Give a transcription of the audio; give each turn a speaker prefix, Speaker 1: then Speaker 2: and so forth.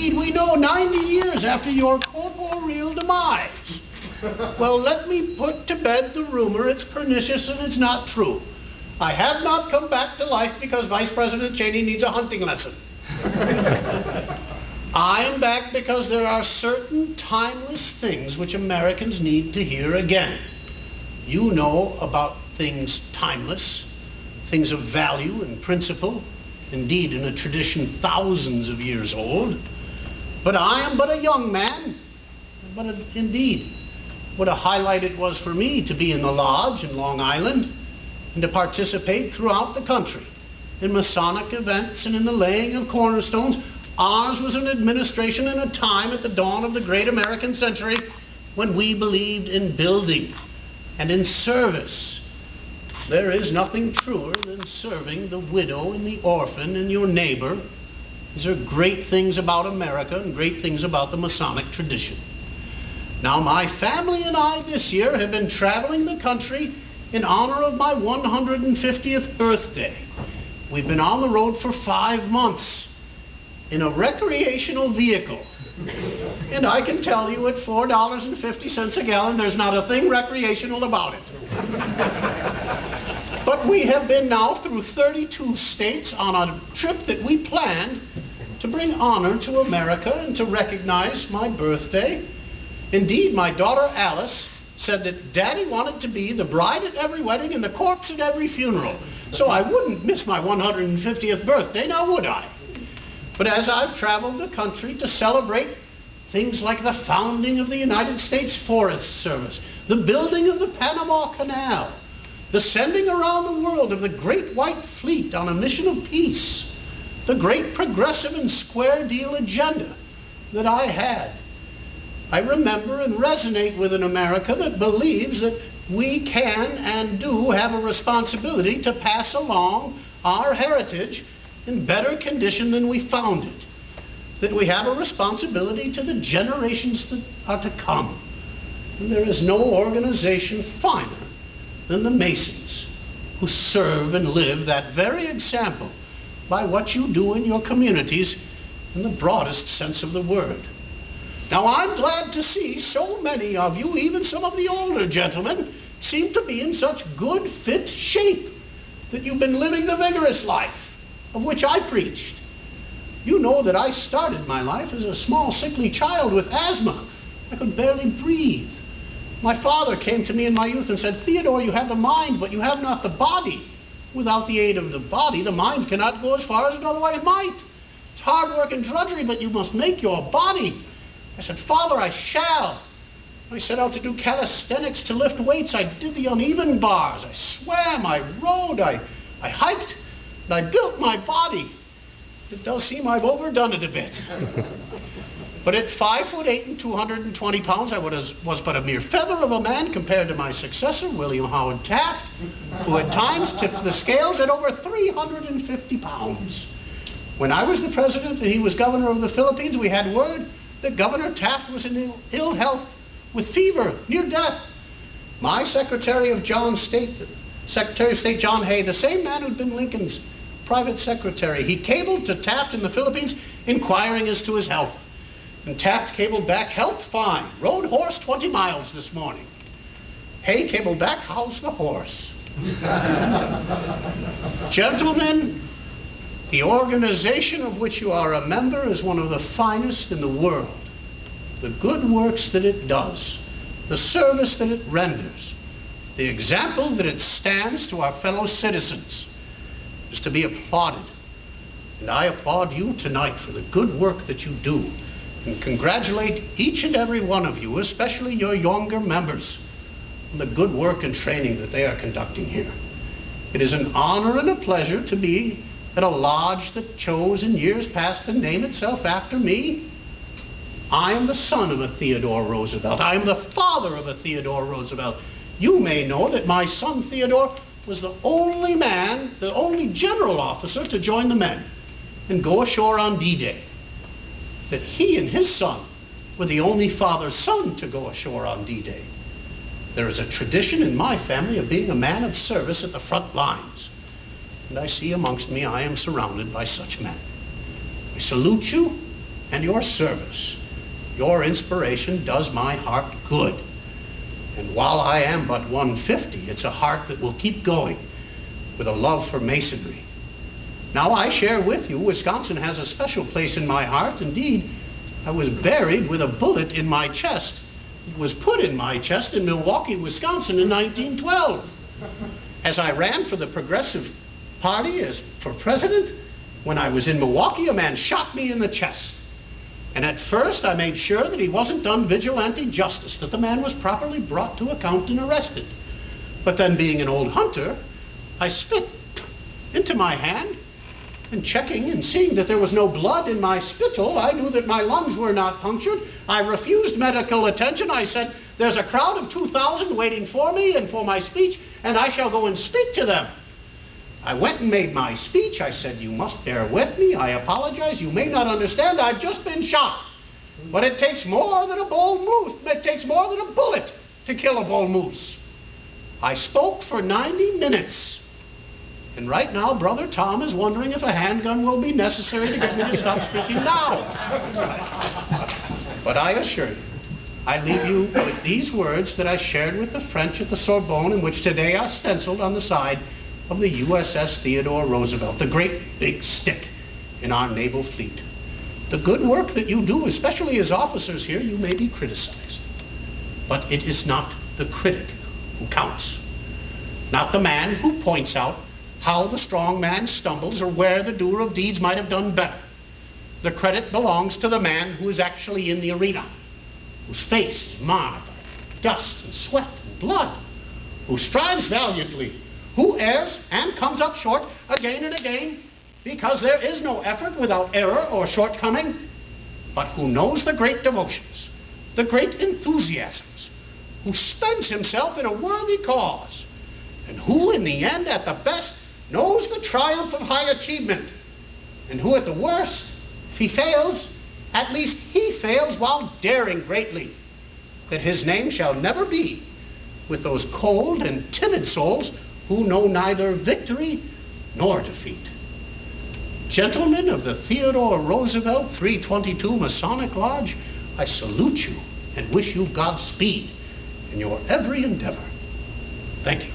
Speaker 1: Indeed, we know 90 years after your corporeal demise. Well, let me put to bed the rumor. It's pernicious and it's not true. I have not come back to life because Vice President Cheney needs a hunting lesson. I am back because there are certain timeless things which Americans need to hear again. You know about things timeless, things of value and principle, indeed in a tradition thousands of years old. But I am but a young man, but indeed, what a highlight it was for me to be in the lodge in Long Island and to participate throughout the country in Masonic events and in the laying of cornerstones. Ours was an administration in a time at the dawn of the great American century when we believed in building and in service. There is nothing truer than serving the widow and the orphan and your neighbor. These are great things about America and great things about the Masonic tradition. Now, my family and I this year have been traveling the country in honor of my 150th birthday. We've been on the road for 5 months in a recreational vehicle. And I can tell you at $4.50 a gallon, there's not a thing recreational about it. But we have been now through 32 states on a trip that we planned to bring honor to America and to recognize my birthday. Indeed, my daughter Alice said that Daddy wanted to be the bride at every wedding and the corpse at every funeral. So I wouldn't miss my 150th birthday, now would I? But as I've traveled the country to celebrate things like the founding of the United States Forest Service, the building of the Panama Canal, the sending around the world of the Great White Fleet on a mission of peace, the great progressive and square deal agenda that I had, I remember and resonate with an America that believes that we can and do have a responsibility to pass along our heritage in better condition than we found it. That we have a responsibility to the generations that are to come. And there is no organization finer than the Masons, who serve and live that very example by what you do in your communities in the broadest sense of the word. Now, I'm glad to see so many of you, even some of the older gentlemen, seem to be in such good, fit shape that you've been living the vigorous life of which I preached. You know that I started my life as a small, sickly child with asthma. I could barely breathe. My father came to me in my youth and said, "Theodore, you have the mind, but you have not the body. Without the aid of the body, the mind cannot go as far as it otherwise might. It's hard work and drudgery, but you must make your body." I said, "Father, I shall." I set out to do calisthenics, to lift weights. I did the uneven bars. I swam, I rode, I hiked, and I built my body. It does seem I've overdone it a bit. But at 5'8" and 220 pounds, I was but a mere feather of a man compared to my successor, William Howard Taft, who at times tipped the scales at over 350 pounds. When I was the president and he was governor of the Philippines, we had word that Governor Taft was in ill health with fever, near death. My Secretary of State John Hay, the same man who'd been Lincoln's private secretary, he cabled to Taft in the Philippines inquiring as to his health. And Taft cabled back, "Health fine. Rode horse 20 miles this morning." Hay cabled back, "How's the horse?" Gentlemen, the organization of which you are a member is one of the finest in the world. The good works that it does, the service that it renders, the example that it stands to our fellow citizens is to be applauded. And I applaud you tonight for the good work that you do and congratulate each and every one of you, especially your younger members, on the good work and training that they are conducting here. It is an honor and a pleasure to be at a lodge that chose in years past to name itself after me. I am the son of a Theodore Roosevelt. I am the father of a Theodore Roosevelt. You may know that my son Theodore was the only man, the only general officer to join the men and go ashore on D-Day. That he and his son were the only father-son to go ashore on D-Day. There is a tradition in my family of being a man of service at the front lines. And I see amongst me I am surrounded by such men. I salute you and your service. Your inspiration does my heart good. And while I am but 150, it's a heart that will keep going with a love for Masonry. Now I share with you, Wisconsin has a special place in my heart. Indeed, I was buried with a bullet in my chest. It was put in my chest in Milwaukee, Wisconsin in 1912. As I ran for the Progressive Party for president, when I was in Milwaukee, a man shot me in the chest. And at first, I made sure that he wasn't done vigilante justice, that the man was properly brought to account and arrested. But then, being an old hunter, I spit into my hand, and checking and seeing that there was no blood in my spittle, I knew that my lungs were not punctured. I refused medical attention. I said, there's a crowd of 2,000 waiting for me and for my speech, and I shall go and speak to them. I went and made my speech. I said, you must bear with me. I apologize. You may not understand. I've just been shot. But it takes more than a bull moose. It takes more than a bullet to kill a bull moose. I spoke for 90 minutes. And right now, Brother Tom is wondering if a handgun will be necessary to get me to stop speaking now. But I assure you, I leave you with these words that I shared with the French at the Sorbonne, and which today are stenciled on the side of the USS Theodore Roosevelt, the great big stick in our naval fleet. The good work that you do, especially as officers here, you may be criticized. But it is not the critic who counts. Not the man who points out how the strong man stumbles or where the doer of deeds might have done better. The credit belongs to the man who is actually in the arena, whose face is marred by dust and sweat and blood, who strives valiantly, who errs and comes up short again and again, because there is no effort without error or shortcoming, but who knows the great devotions, the great enthusiasms, who spends himself in a worthy cause, and who in the end, at the best, knows the triumph of high achievement, and who at the worst, if he fails, at least he fails while daring greatly, that his name shall never be with those cold and timid souls who know neither victory nor defeat. Gentlemen of the Theodore Roosevelt 322 Masonic Lodge, I salute you and wish you Godspeed in your every endeavor. Thank you.